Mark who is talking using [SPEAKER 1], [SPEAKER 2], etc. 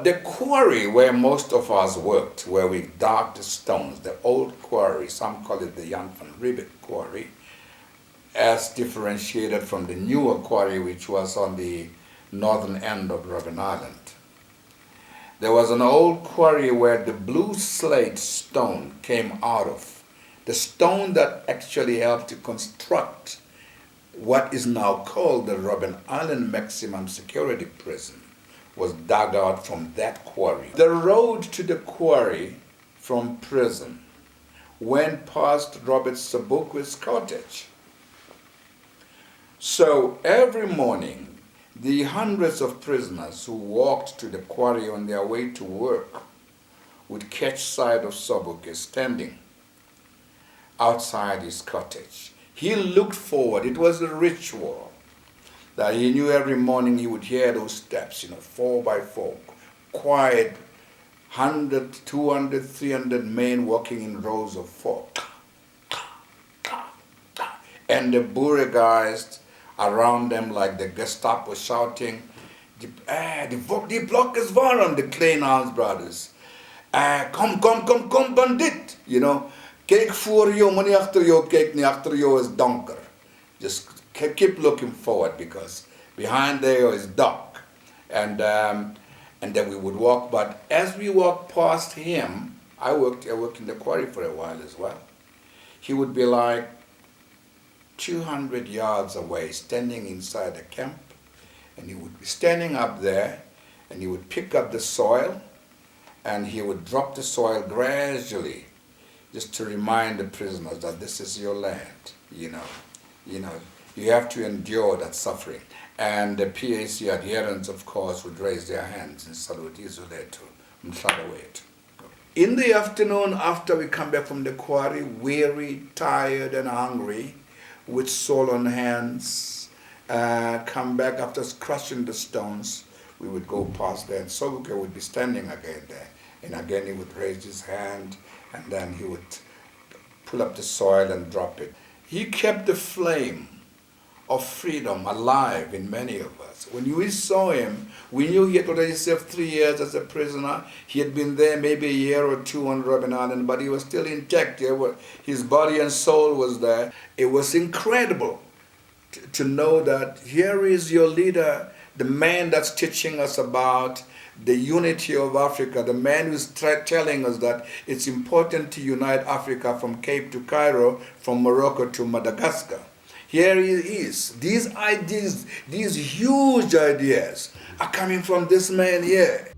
[SPEAKER 1] The quarry where most of us worked, where we dug the stones, the old quarry, some call it the Jan van Riebeck quarry, as differentiated from the newer quarry which was on the northern end of Robben Island. There was an old quarry where the blue slate stone came out of. The stone that actually helped to construct what is now called the Robben Island Maximum Security Prison was dug out from that quarry. The road to the quarry from prison went past Robert Sobukwe's cottage. So every morning, the hundreds of prisoners who walked to the quarry on their way to work would catch sight of Sobukwe standing outside his cottage. He looked forward. It was a ritual that he knew every morning he would hear those steps, 4 by 4, quiet, 100, 200, 300 men walking in rows of 4. And the Boer guys around them like the Gestapo shouting, die block is warm, the Kleinhans brothers. Kom, bandit, Kijk voor jou, maar niet achter jou, kijk niet achter jou is donker. Just keep looking forward because behind there is dark. And then we would walk, but as we walked past him, I worked in the quarry for a while as well. He would be like 200 yards away, standing inside the camp, and he would be standing up there, and he would pick up the soil, and he would drop the soil gradually, just to remind the prisoners that this is your land, You have to endure that suffering. And the PAC adherents, of course, would raise their hands and salute Izuletu, Mhlabawethu. In the afternoon, after we come back from the quarry, weary, tired, and hungry, with swollen hands, come back after crushing the stones, we would go past there, and Sobukwe would be standing again there. And again he would raise his hand, and then he would pull up the soil and drop it. He kept the flame of freedom alive in many of us. When we saw him, we knew he had already served 3 years as a prisoner. He had been there maybe a year or 2 on Robben Island, but he was still intact. His body and soul was there. It was incredible to know that here is your leader, the man that's teaching us about the unity of Africa, the man who's telling us that it's important to unite Africa from Cape to Cairo, from Morocco to Madagascar. Here he is. These ideas, these huge ideas are coming from this man here.